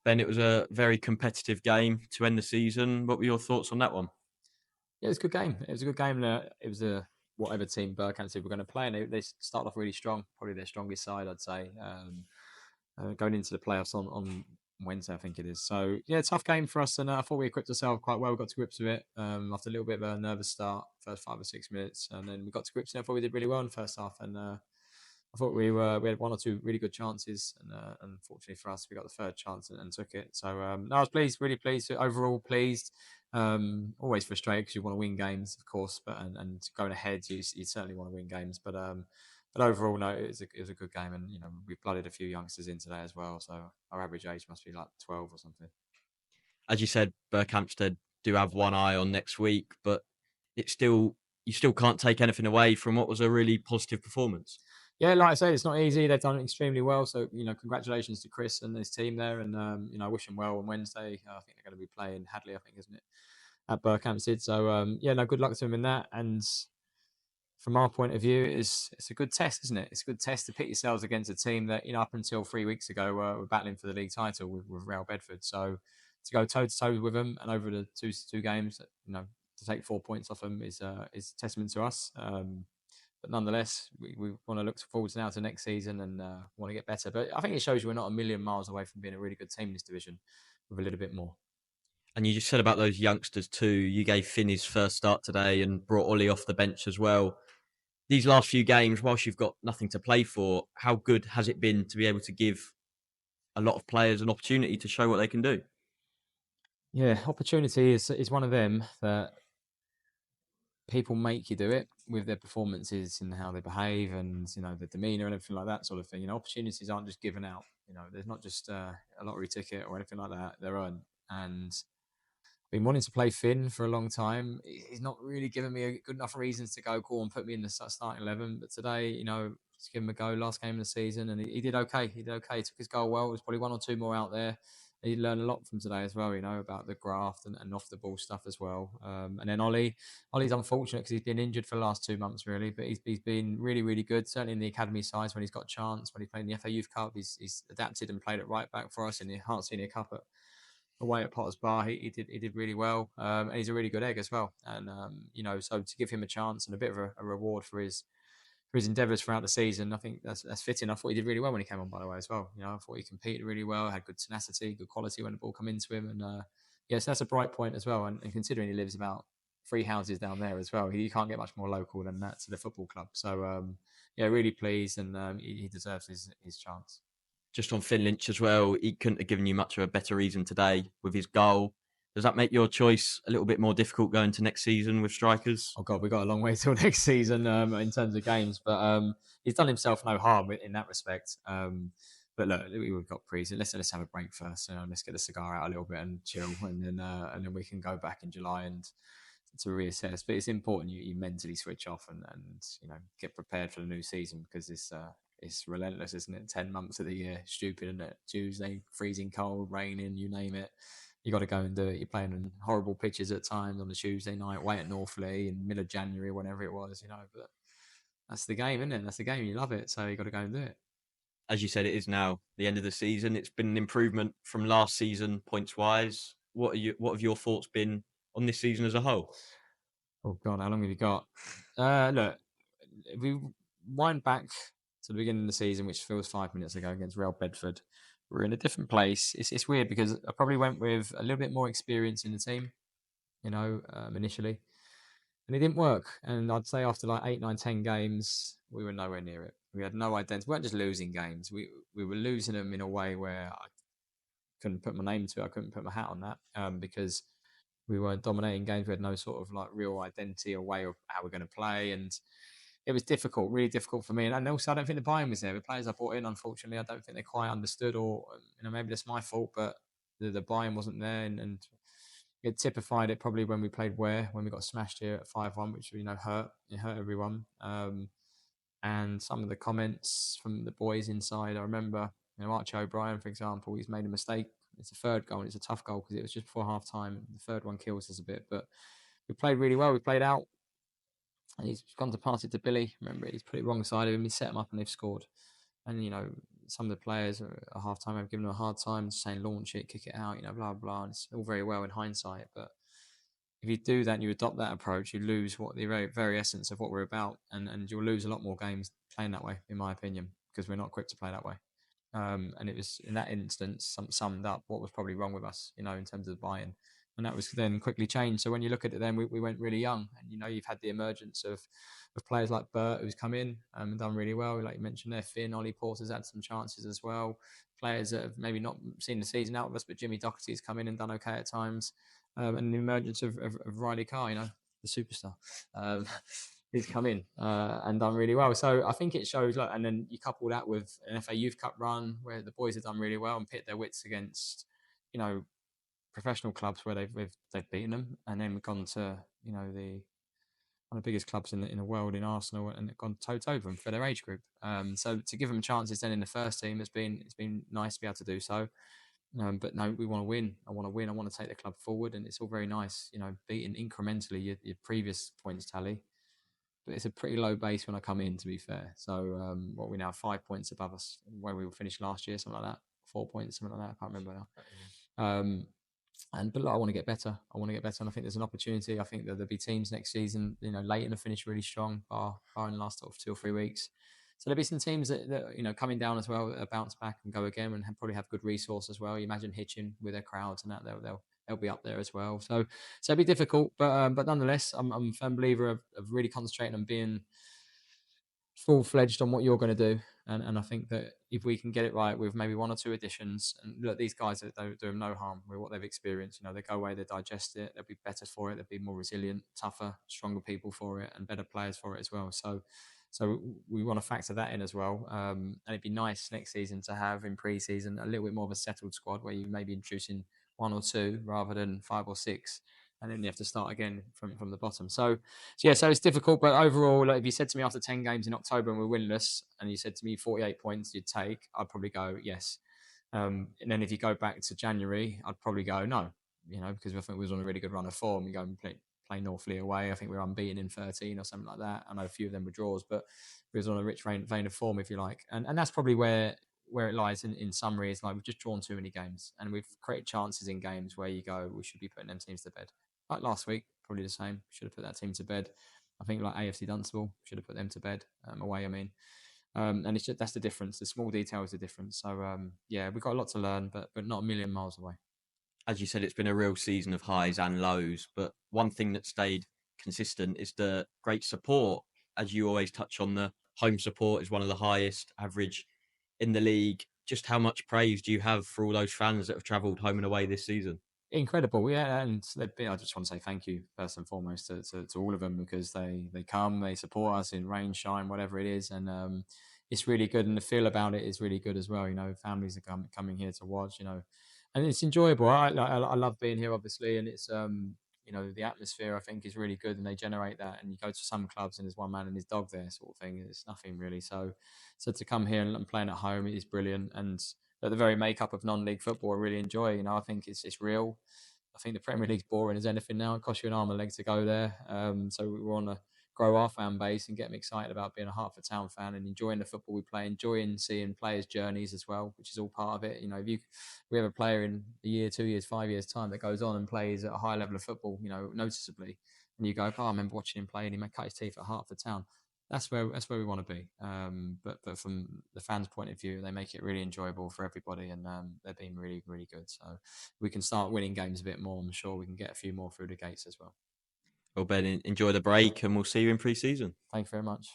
Ben, it was a very competitive game to end the season. What were your thoughts on that one? Yeah, it was a good game. It was a good game. It was a whatever team Berkhamsted were going to play, and they started off really strong. Probably their strongest side, I'd say, going into the playoffs on Wednesday, I think it is. So yeah, tough game for us, and I thought we equipped ourselves quite well. We got to grips with it after a little bit of a nervous start, first 5 or 6 minutes, and then we got to grips. And I thought we did really well in the first half, and I thought we had one or two really good chances, and unfortunately for us, we got the third chance and took it. So no, I was pleased, really pleased, overall pleased. Always frustrated because you want to win games, of course, but and going ahead, you certainly want to win games. But overall, no, it was a good game, and we blooded a few youngsters in today as well. So our average age must be like 12 or something. As you said, Berkhamsted do have one eye on next week, but it's still you still can't take anything away from what was a really positive performance. Yeah, like I say, it's not easy. They've done it extremely well. So congratulations to Chris and his team there, and I wish them well on Wednesday. I think they're going to be playing Hadley, I think, isn't it, at Berkhamsted. So yeah, no, good luck to them in that. And from our point of view, it's a good test, isn't it? It's a good test to pit yourselves against a team that up until 3 weeks ago were battling for the league title with Real Bedford. So to go toe to toe with them and over the two games, to take 4 points off them is a testament to us. But nonetheless, we want to look forward now to next season and want to get better. But I think it shows you we're not a million miles away from being a really good team in this division with a little bit more. And you just said about those youngsters too. You gave Finn his first start today and brought Ollie off the bench as well. These last few games, whilst you've got nothing to play for, how good has it been to be able to give a lot of players an opportunity to show what they can do? Yeah, opportunity is one of them that people make you do it with their performances and how they behave and their demeanor and everything like that sort of thing. Opportunities aren't just given out. There's not just a lottery ticket or anything like that. They're earned. And been wanting to play Finn for a long time. He's not really given me a good enough reasons to go and put me in the starting 11. But today, just give him a go. Last game of the season, and he did okay. He did okay. He took his goal well. There's probably one or two more out there. He learned a lot from today as well. About the graft and off the ball stuff as well. And then Ollie's unfortunate because he's been injured for the last 2 months really, but he's been really really good. Certainly in the academy sides when he's got a chance. When he played in the FA Youth Cup, he's adapted and played at right back for us in the Heart Senior Cup away at Potter's Bar. He did really well, and he's a really good egg as well. And so to give him a chance and a bit of a reward for his endeavours throughout the season, I think that's fitting. I thought he did really well when he came on, by the way, as well. I thought he competed really well, had good tenacity, good quality when the ball come into him, and so that's a bright point as well. And considering he lives about 3 houses down there as well, you can't get much more local than that to the football club. So yeah, really pleased, and he deserves his chance. Just on Finn Lynch as well, he couldn't have given you much of a better reason today with his goal. Does that make your choice a little bit more difficult going to next season with strikers? Oh God, we've got a long way till next season in terms of games, but he's done himself no harm in that respect. But look, we've got pre-season. Let's have a break first. Let's get the cigar out a little bit and chill, and then we can go back in July and to reassess. But it's important you mentally switch off and get prepared for the new season because it's relentless, isn't it? 10 months of the year, stupid, isn't it? Tuesday, freezing cold, raining, you name it. You got to go and do it. You're playing on horrible pitches at times on a Tuesday night, away at Northley in middle of January, whenever it was. But that's the game, isn't it? That's the game. You love it, so you got to go and do it. As you said, it is now the end of the season. It's been an improvement from last season points wise. What have your thoughts been on this season as a whole? Oh God, how long have you got? Look, if we wind back to the beginning of the season, which feels 5 minutes ago against Real Bedford, we're in a different place. It's weird because I probably went with a little bit more experience in the team, initially, and it didn't work. And I'd say after like 8, 9, 10 games, we were nowhere near it. We had no identity. We weren't just losing games. We were losing them in a way where I couldn't put my name to it. I couldn't put my hat on that because we weren't dominating games. We had no sort of like real identity or way of how we're going to play. And it was difficult, really difficult for me. And also, I don't think the buy-in was there. The players I brought in, unfortunately, I don't think they quite understood, or maybe that's my fault, but the buy-in wasn't there, and it typified it probably when we played Ware, when we got smashed here at 5-1, which hurt everyone. And some of the comments from the boys inside, I remember, Archie O'Brien, for example, he's made a mistake. It's a third goal, and it's a tough goal because it was just before half time. The third one kills us a bit, but we played really well. We played out. And he's gone to pass it to Billy. Remember, he's put it wrong side of him. He set him up and they've scored. And, some of the players at half time have given them a hard time, saying launch it, kick it out, blah blah. And it's all very well in hindsight, but if you do that and you adopt that approach, you lose what the very, very essence of what we're about, and you'll lose a lot more games playing that way, in my opinion, because we're not equipped to play that way. And it was in that instance summed up what was probably wrong with us, in terms of the buy-in, and that was then quickly changed. So when you look at it, then we went really young, and you've had the emergence of players like Bert who's come in and done really well, like you mentioned there. Finn, Ollie Porter's had some chances as well. Players that have maybe not seen the season out of us, but Jimmy Doherty's come in and done okay at times, and the emergence of Riley Carr, the superstar. Um, He's come in and done really well. So I think it shows, like, and then you couple that with an FA Youth Cup run where the boys have done really well and pit their wits against, professional clubs where they've beaten them, and then gone to the one of the biggest clubs in the world in Arsenal and gone toe to toe with them for their age group. So to give them chances then in the first team it's been nice to be able to do so. But no, we want to win. I want to win. I want to take the club forward, and it's all very nice, beating incrementally your previous points tally. But it's a pretty low base when I come in, to be fair. So what we now 5 points above us where we finished last year, something like that. 4 points, something like that. I can't remember now. But look, I want to get better. And I think there's an opportunity. I think that there'll be teams next season. Leighton have finished really strong, bar in the last sort of 2 or 3 weeks. So there'll be some teams that coming down as well, bounce back and go again, and probably have good resource as well. You imagine Hitchin with their crowds and that they'll be up there as well. So it'll be difficult, but nonetheless, I'm a firm believer of really concentrating on being full-fledged on what you're going to do, and I think that if we can get it right with maybe 1 or 2 additions, and look, these guys they do them no harm with what they've experienced. They go away, they digest it, they'll be better for it, they'll be more resilient, tougher, stronger people for it, and better players for it as well. So we want to factor that in as well, and it'd be nice next season to have in pre-season a little bit more of a settled squad where you may be introducing 1 or 2 rather than 5 or 6, and then you have to start again from the bottom. So it's difficult, but overall, like, if you said to me after 10 games in October and we're winless, and you said to me 48 points you'd take, I'd probably go yes. And then if you go back to January, I'd probably go no, because I think we was on a really good run of form. You go and play Northley away. I think we were unbeaten in 13 or something like that. I know a few of them were draws, but we was on a rich vein of form, if you like. And that's probably where it lies in summary, is like we've just drawn too many games, and we've created chances in games where you go, we should be putting them teams to bed. Like last week, probably the same. Should have put that team to bed. I think like AFC Dunstable, should have put them to bed away. I mean, and it's just, that's the difference. The small detail is the difference. So we've got a lot to learn, but not a million miles away. As you said, it's been a real season of highs and lows, but one thing that stayed consistent is the great support. As you always touch on, the home support is one of the highest average in the league. Just how much praise do you have for all those fans that have travelled home and away this season? Incredible, yeah, and I just want to say thank you first and foremost to all of them, because they come, they support us in rain, shine, whatever it is, and it's really good, and the feel about it is really good as well. Families are coming here to watch, and it's enjoyable. I love being here, obviously, and it's the atmosphere I think is really good, and they generate that. And you go to some clubs and there's one man and his dog there, sort of thing. It's nothing really. So to come here and playing at home is brilliant, and the very makeup of non-league football I really enjoy. I think it's real. I think the Premier League's boring as anything now. It costs you an arm and a leg to go there. So we want to grow our fan base and get them excited about being a Hertford Town fan and enjoying the football we play, enjoying seeing players' journeys as well, which is all part of it. If we have a player in a year, 2 years, 5 years time that goes on and plays at a high level of football, noticeably, and you go, I remember watching him play and he might cut his teeth at Hertford Town. That's where we want to be. But from the fans' point of view, they make it really enjoyable for everybody, and they've been really, really good. So we can start winning games a bit more. I'm sure we can get a few more through the gates as well. Well, Ben, enjoy the break, and we'll see you in pre-season. Thank you very much.